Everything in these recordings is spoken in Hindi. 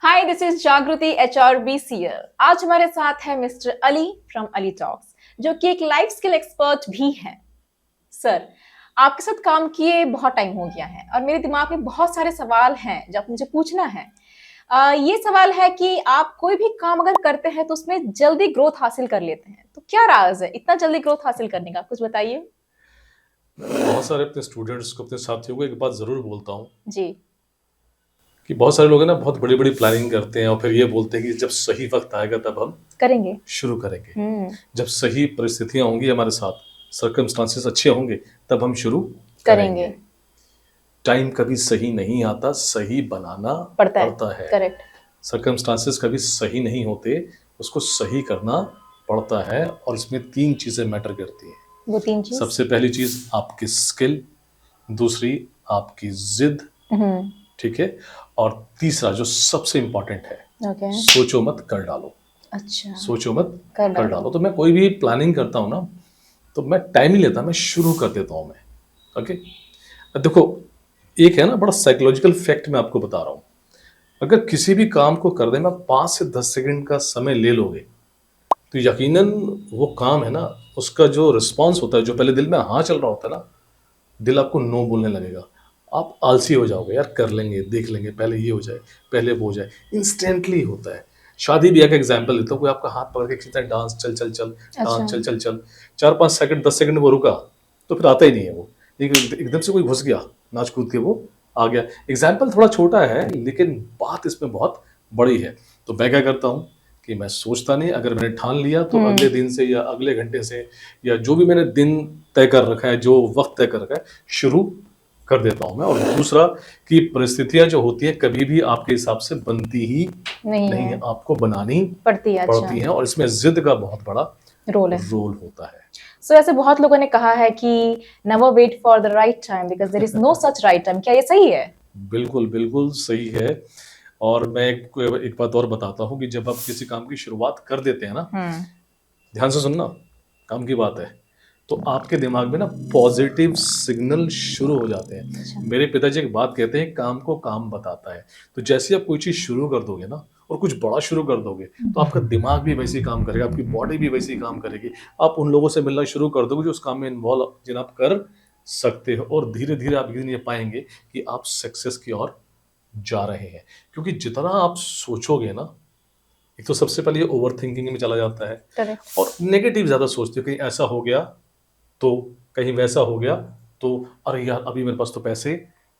हाय, दिस इज जागृति HRBCL। आज हमारे साथ है mister Ali from Ali talks, जो कि एक लाइफ स्किल एक्सपर्ट भी हैं। सर, आपके साथ काम किए बहुत टाइम हो गया है और मेरे दिमाग में बहुत सारे सवाल हैं जो आप मुझे पूछना है। ये सवाल है कि आप कोई भी काम अगर करते हैं तो उसमें जल्दी ग्रोथ हासिल कर लेते हैं, तो क्या राज है इतना जल्दी ग्रोथ हासिल करने का, कुछ बताइए। मैं बहुत सारे अपने स्टूडेंट्स को, अपने साथियों को एक बात ज़रूर बोलता हूँ जी। कि बहुत सारे लोग हैं ना, बहुत बड़ी बड़ी प्लानिंग करते हैं और फिर ये बोलते हैं कि जब सही वक्त आएगा तब हम करेंगे। शुरू करेंगे। हम्म। जब सही परिस्थितियां होंगी हमारे साथ, सर्कमस्टांसेस अच्छे होंगे, तब हम शुरू करेंगे। करेंगे। टाइम कभी सही नहीं आता, सही बनाना पड़ता है। पड़ता है। करेक्ट। सर्कमस्टांसेस कभी सही नहीं होते, उसको सही करना पड़ता है। और इसमें 3 चीज़ें मैटर करती हैं। वो 3 चीज। सबसे पहली चीज़ आपकी स्किल, दूसरी आपकी जिद, ठीक है, और तीसरा जो सबसे इंपॉर्टेंट है, ओके। सोचो मत कर डालो। अच्छा। सोचो मत कर कर डालो। डालो। तो मैं कोई भी प्लानिंग करता हूँ ना, तो मैं टाइम ही लेता, मैं शुरू कर देता हूँ मैं। ओके, देखो, एक है ना बड़ा साइकोलॉजिकल फैक्ट मैं आपको बता रहा हूँ। अगर किसी भी काम को करने में 5 से 10 सेकंड का समय ले लोगे, तो यकीनन वो काम है ना, उसका जो रिस्पॉन्स होता है, जो पहले दिल में हाँ चल रहा होता है ना, दिल आपको नो बोलने लगेगा। आप आलसी हो जाओगे, यार कर लेंगे, देख लेंगे, पहले ये हो जाए, पहले वो हो जाए। इंस्टेंटली होता है। शादी ब्याह का एग्जांपल देता हूँ। कोई आपका हाथ पकड़ के खींचता है, डांस चल चल चल, डांस चल चल चल, 4-5 सेकंड 10 सेकंड वो रुका, तो फिर आता ही नहीं है वो। एकदम से कोई घुस गया, नाच कूद के वो आ गया। एग्जाम्पल थोड़ा छोटा है, लेकिन बात इसमें बहुत बड़ी है। तो मैं क्या करता हूँ कि मैं सोचता नहीं, अगर मैंने ठान लिया तो अगले दिन से या अगले घंटे से या जो भी मैंने दिन तय कर रखा है, जो वक्त तय कर रखा है, शुरू कर देता हूँ मैं। और दूसरा कि परिस्थितियां जो होती हैं कभी भी आपके हिसाब से बनती ही नहीं है, आपको बनानी पड़ती है। अच्छा। पड़ती हैं, और इसमें जिद का बहुत बड़ा रोल है। रोल होता है। सो ऐसे बहुत लोगों ने कहा है कि never wait for the right time because there is no such right time. क्या ये सही है? बिल्कुल बिल्कुल सही है। और मैं एक बात और बताता हूँ कि जब आप किसी काम की शुरुआत कर देते हैं ना, ध्यान से सुनना, काम की बात है, तो आपके दिमाग में ना पॉजिटिव सिग्नल शुरू हो जाते हैं। अच्छा। मेरे पिताजी एक बात कहते हैं, काम को काम बताता है। तो जैसे आप कोई चीज़ शुरू कर दोगे ना, और कुछ बड़ा शुरू कर दोगे, तो आपका दिमाग भी वैसे ही काम करेगा, आपकी बॉडी भी वैसे ही काम करेगी। आप उन लोगों से मिलना शुरू कर दोगे जो उस काम में इन्वॉल्व, जिन्हें आप कर सकते हो, और धीरे धीरे आप ये पाएंगे कि आप सक्सेस की ओर जा रहे हैं। क्योंकि जितना आप सोचोगे ना, एक तो सबसे पहले ये ओवर थिंकिंग में चला जाता है। करेक्ट। और नेगेटिव ज़्यादा सोचते हो, कहीं ऐसा हो गया तो, कहीं वैसा हो गया तो, अरे यार अभी मेरे पास तो पैसे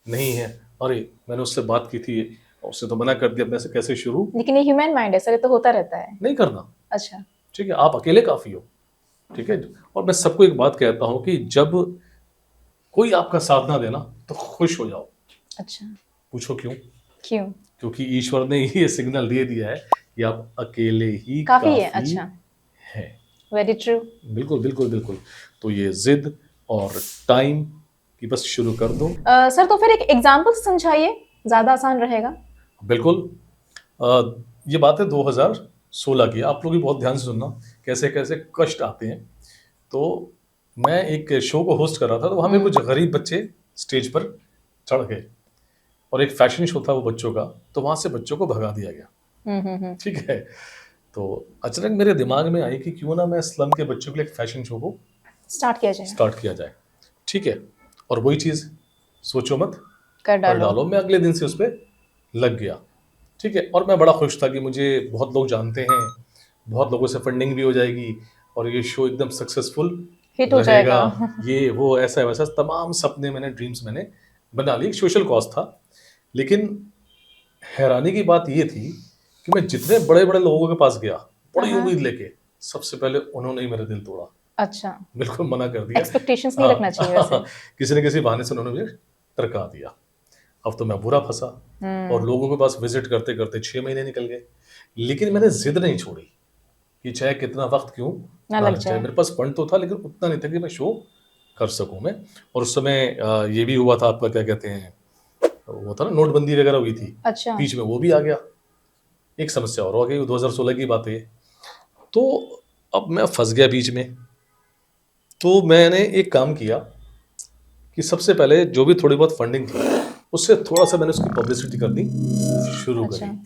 नहीं है, अरे मैंने उससे बात की थी, उससे तो मना कर दिया, मैं से कैसे शुरू लेकिन ये ह्यूमन माइंड है सर, ये तो होता रहता है। नहीं करना। अच्छा। ठीक है, आप अकेले काफ़ी हो। ठीक है। और मैं सबको एक बात कहता हूँ कि जब कोई आपका साथ ना देना तो खुश हो जाओ। अच्छा। पूछो क्यों? क्यों? क्योंकि ईश्वर ने ये सिग्नल दे दिया है कि आप अकेले ही काफी है। काफ़ी अच्छा। हैं। Very true. बिल्कुल बिल्कुल बिल्कुल। तो ये जिद और टाइम की बस शुरू कर दो। सर, तो फिर एक एग्जांपल समझाइए, ज्यादा आसान रहेगा। बिल्कुल। ये बात है 2016 की। आप लोग भी बहुत ध्यान से सुनना, कैसे कैसे कष्ट आते हैं। तो मैं एक शो को होस्ट कर रहा था, तो वहाँ पे कुछ गरीब बच्चे स्टेज पर चढ़ गए, और एक फैशन शो था वो बच्चों का, तो वहाँ से बच्चों को भगा दिया गया। ठीक है। तो अचानक मेरे दिमाग में आई कि क्यों ना मैं स्लम के बच्चों के लिए एक फैशन शो को स्टार्ट किया जाए। ठीक है। और वही चीज़, सोचो मत कर कर डालो। डालो, मैं अगले दिन से उस पर लग गया। ठीक है। और मैं बड़ा खुश था कि मुझे बहुत लोग जानते हैं, बहुत लोगों से फंडिंग भी हो जाएगी, और ये शो एकदम सक्सेसफुल हिट हो रहेगा। जाएगा। ये वो ऐसा वैसा तमाम सपने मैंने, ड्रीम्स मैंने बना लिए। एक सोशल कॉज था। लेकिन हैरानी की बात ये थी कि मैं जितने बड़े बड़े लोगों के पास गया, बड़ी उम्मीद लेके, सबसे पहले उन्होंने ही मेरा दिल तोड़ा। अच्छा। बिल्कुल मना कर दिया। एक्सपेक्टेशंस नहीं रखना चाहिए वैसे। किसी न किसी बहाने से उन्होंने मुझे टरका दिया। अब तो मैं बुरा फंसा, और लोगों के पास विजिट करते करते 6 महीने निकल गए। लेकिन मैंने जिद नहीं छोड़ी कि चाहे कितना वक्त क्यों ना ना लग लग जाए। जाए। मेरे पास फंड तो था, लेकिन उतना नहीं था कि मैं शो कर सकूं मैं। और उस समय ये भी हुआ था, आपका क्या कहते हैं, वो था ना, नोटबंदी वगैरह हुई थी। अच्छा। बीच में वो भी आ गया। एक समस्या और हो गई। 2016 की बात है। तो अब मैं फंस गया बीच में। तो मैंने एक काम किया कि सबसे पहले जो भी थोड़ी बहुत फंडिंग थी, उससे थोड़ा सा मैंने उसकी पब्लिसिटी करनी शुरू अच्छा। करी।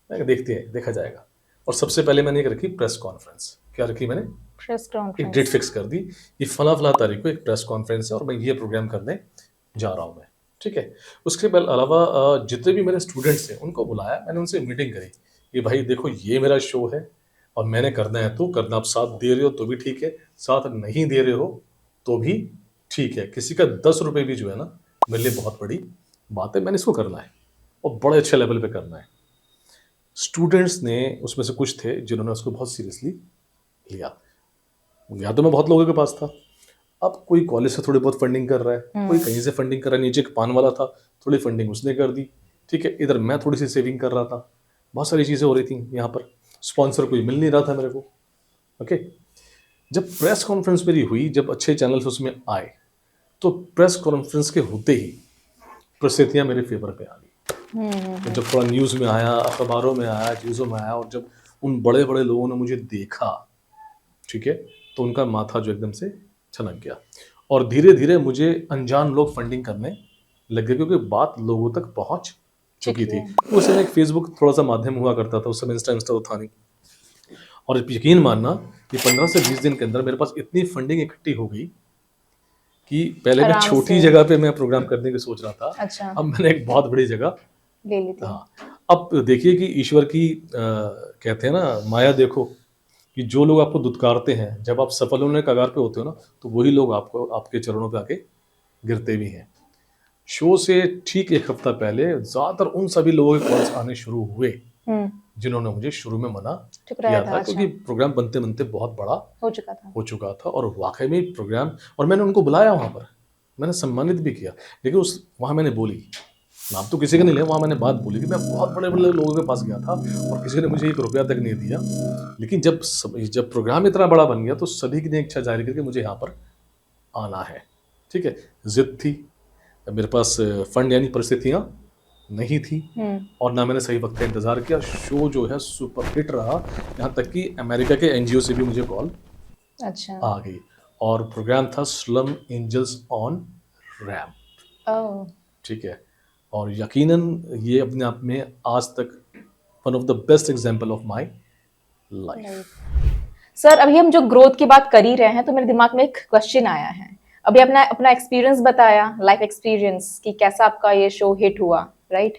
मैं देखते हैं, देखा जाएगा। और सबसे पहले मैंने एक रखी प्रेस कॉन्फ्रेंस। क्या रखी मैंने? प्रेस एक कॉन्फ्रेंस। डेट फिक्स कर दी, ये फला फला तारीख को एक प्रेस कॉन्फ्रेंस है और मैं ये प्रोग्राम करने जा रहा हूँ मैं, ठीक है। उसके अलावा जितने भी मेरे स्टूडेंट्स हैं उनको बुलाया, मैंने उनसे मीटिंग करी कि भाई देखो ये मेरा शो है और मैंने करना है तो करना, आप साथ दे रहे हो तो भी ठीक है, साथ नहीं दे रहे हो तो भी ठीक है। किसी का 10 रुपये भी जो है ना मेरे लिए बहुत बड़ी बात है, मैंने इसको करना है और बड़े अच्छे लेवल पे करना है। स्टूडेंट्स ने उसमें से कुछ थे जिन्होंने उसको बहुत सीरियसली लिया। या तो मैं बहुत लोगों के पास था, अब कोई कॉलेज से थोड़ी बहुत फंडिंग कर रहा है, कोई कहीं से फंडिंग कर रहा है, नीचे एक पान वाला था, थोड़ी फंडिंग उसने कर दी, ठीक है। इधर मैं थोड़ी सी सेविंग कर रहा था, बहुत सारी चीज़ें हो रही थी यहाँ पर। स्पॉन्सर कोई मिल नहीं रहा था मेरे को, ओके। जब प्रेस कॉन्फ्रेंस मेरी हुई, जब अच्छे चैनल्स उसमें आए, तो प्रेस कॉन्फ्रेंस के होते ही परिस्थितियाँ मेरे फेवर पे आ गई। तो जब थोड़ा न्यूज़ में आया, अखबारों में आया, चीज़ों में आया, और जब उन बड़े बड़े लोगों ने मुझे देखा, ठीक है, तो उनका माथा जो एकदम से छनक गया और धीरे धीरे मुझे अनजान लोग फंडिंग करने लग गए, क्योंकि बात लोगों तक पहुंच चुकी थी। उस समय एक फेसबुक थोड़ा सा माध्यम हुआ करता था, उस समय इंस्टा तो था नहीं। और यकीन मानना कि 15 से 20 दिन के अंदर मेरे पास इतनी फंडिंग इकट्ठी हो गई कि पहले मैं आराम छोटी से। जगह पे मैं प्रोग्राम करने की सोच रहा था, अच्छा, अब मैंने एक बहुत बड़ी जगह, ले ली थी। हाँ। अब देखिए कि ईश्वर की कहते हैं ना माया, देखो कि जो लोग आपको दुत्कारते हैं, जब आप सफल होने के कगार पे होते हो ना, तो वही लोग आपको आपके चरणों पे आके गिरते भी हैं। शो से ठीक एक हफ्ता पहले ज़्यादातर उन सभी लोगों के कॉल्स आने शुरू हुए जिन्होंने मुझे शुरू में मना ठुकराया किया था। था, क्योंकि प्रोग्राम बनते बनते बहुत बड़ा हो चुका था। और वाकई में प्रोग्राम, और मैंने उनको बुलाया वहाँ पर, मैंने सम्मानित भी किया, लेकिन उस वहाँ मैंने बोली, नाम तो किसी का नहीं लिया, वहाँ मैंने बात बोली कि मैं बहुत बड़े बड़े लोगों के पास गया था और किसी ने मुझे 1 रुपया तक नहीं दिया, लेकिन जब प्रोग्राम इतना बड़ा बन गया तो सभी की ने इच्छा जाहिर की कि मुझे यहाँ पर आना है, ठीक है। जिद थी, मेरे पास फंड यानी परिस्थितियाँ नहीं थी, और ना मैंने सही वक्त का इंतजार किया। शो जो है सुपर हिट रहा, यहाँ तक कि अमेरिका के एनजीओ से भी मुझे कॉल अच्छा। आ गई, और प्रोग्राम था स्लम एंजल्स ऑन रैम्प, ठीक है। और यकीनन ये अपने आप में आज तक one of the best example of my life. Sir, अभी हम जो ग्रोथ की बात कर ही रहे हैं, तो मेरे दिमाग में एक क्वेश्चन आया है। अभी अपना अपना एक्सपीरियंस बताया, लाइफ एक्सपीरियंस, कि कैसा आपका ये शो हिट हुआ, राइट?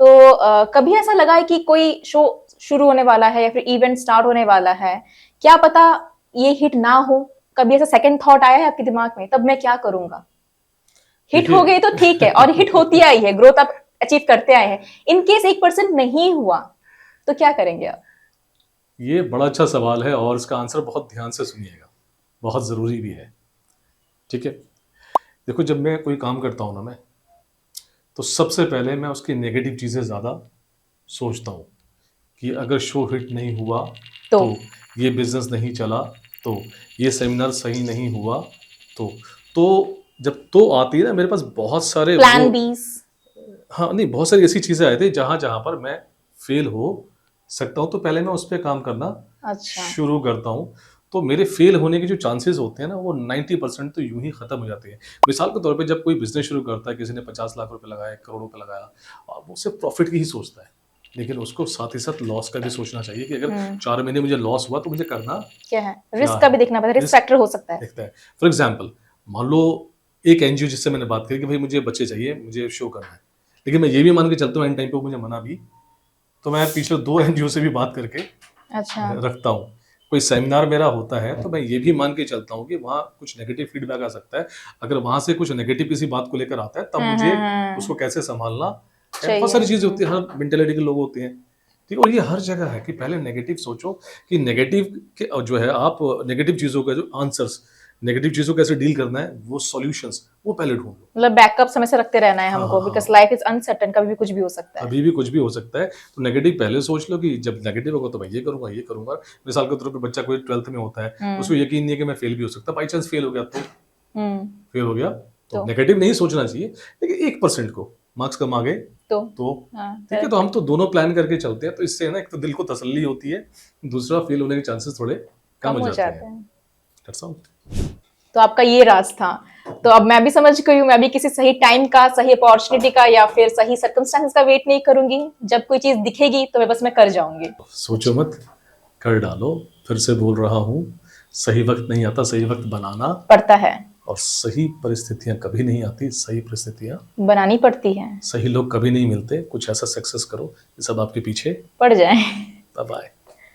तो कभी ऐसा लगा है कि कोई शो शुरू होने वाला है या फिर इवेंट स्टार्ट होने वाला है, क्या पता ये हिट ना हो? कभी ऐसा सेकंड थॉट आया है आपके दिमाग में, तब मैं क्या करूंगा? हिट हो गई तो ठीक है, और हिट होती आई है, ग्रोथ आप अचीव करते आए हैं। इन केस 1% नहीं हुआ तो क्या करेंगे आप? ये बड़ा अच्छा सवाल है और इसका आंसर बहुत ध्यान से सुनिएगा, बहुत ज़रूरी भी है, ठीक है। देखो, जब मैं कोई काम करता हूँ ना मैं, तो सबसे पहले मैं उसकी नेगेटिव चीज़ें ज़्यादा सोचता हूँ कि अगर शो हिट नहीं हुआ तो ये बिजनेस नहीं चला, तो ये सेमिनार सही नहीं हुआ, तो जब तो आती है ना मेरे पास बहुत सारे प्लान बीस। हाँ, नहीं, बहुत सारी ऐसी चीज़ें आए थे जहाँ जहाँ पर मैं फेल हो सकता हूँ, तो पहले मैं उस पर काम करना अच्छा। शुरू करता हूँ। तो मेरे फेल होने के जो चांसेस होते हैं ना, वो 90% तो यूं ही खत्म हो जाते हैं। मिसाल के तौर पे जब कोई बिजनेस शुरू करता है, किसी ने 50 लाख रुपए लगाया, 1 करोड़ रुपए लगाया, वो सिर्फ प्रॉफिट की ही सोचता है, लेकिन उसको साथ ही साथ लॉस का भी सोचना चाहिए कि अगर 4 महीने मुझे लॉस हुआ तो मुझे करना क्या है, रिस्क का भी देखना पड़ता है, रिस्क फैक्टर हो सकता है। दिखता है। फॉर एग्जाम्पल, मान लो एक एनजीओ जिससे मैंने बात करी कि भाई मुझे बच्चे चाहिए, मुझे शो करना है, लेकिन मैं ये भी मान के चलता हूँ एंड टाइम पे मुझे मना भी, तो मैं पिछले 2 एनजीओ से भी बात करके अच्छा। रखता हूँ। कोई सेमिनार मेरा होता है तो मैं ये भी मान के चलता हूँ कि वहाँ कुछ नेगेटिव फीडबैक आ सकता है, अगर वहाँ से कुछ नेगेटिव किसी बात को लेकर आता है तब मुझे उसको कैसे संभालना, बहुत सारी चीज़ें होती है, हर मेंटेलिटी के लोग होते हैं, ठीक है। और ये हर जगह है कि पहले नेगेटिव सोचो कि नेगेटिव के जो है, आप नेगेटिव चीज़ों का जो आंसर्स, नेगेटिव चीज़ों को कैसे डील करना है, वो सॉल्यूशंस वो पहले ढूंढ लो। मतलब बैकअप समय से रखते रहना है हमको, हाँ। बिकॉज़ लाइफ इज अनसर्टेन, कभी भी कुछ भी हो सकता है। अभी भी कुछ भी हो सकता है, तो नेगेटिव पहले सोच लो कि जब नेगेटिव होगा तो मैं ये करूंगा, ये करूंगा। मिसाल के तौर पे बच्चा कोई 12th में होता है, उसको यकीन नहीं है कि मैं फेल भी हो सकता, बाई चांस फेल हो गया तो नेगेटिव नहीं सोचना चाहिए, लेकिन 1% को मार्क्स कम आ गए तो ठीक है, तो हम तो दोनों प्लान करके चलते हैं, तो इससे ना एक तो दिल को तसल्ली होती है, दूसरा फेल होने के चांसेस थोड़े कम हो जाते हैं। तो आपका ये राज था। तो अब मैं भी समझ गई हूँ, मैं भी किसी सही टाइम का, सही अपॉर्चुनिटी का या फिर सही सर्कमस्टेंसेस का वेट नहीं करूंगी। जब कोई चीज दिखेगी तो मैं कर जाऊंगी। सोचो मत, कर डालो। फिर से बोल रहा हूँ, सही वक्त नहीं आता, सही वक्त बनाना पड़ता है, और सही परिस्थितियां कभी नहीं आती, सही परिस्थितियां बनानी पड़ती है, सही लोग कभी नहीं मिलते। कुछ ऐसा सक्सेस करो ये सब आपके पीछे पड़ जाए। बाय।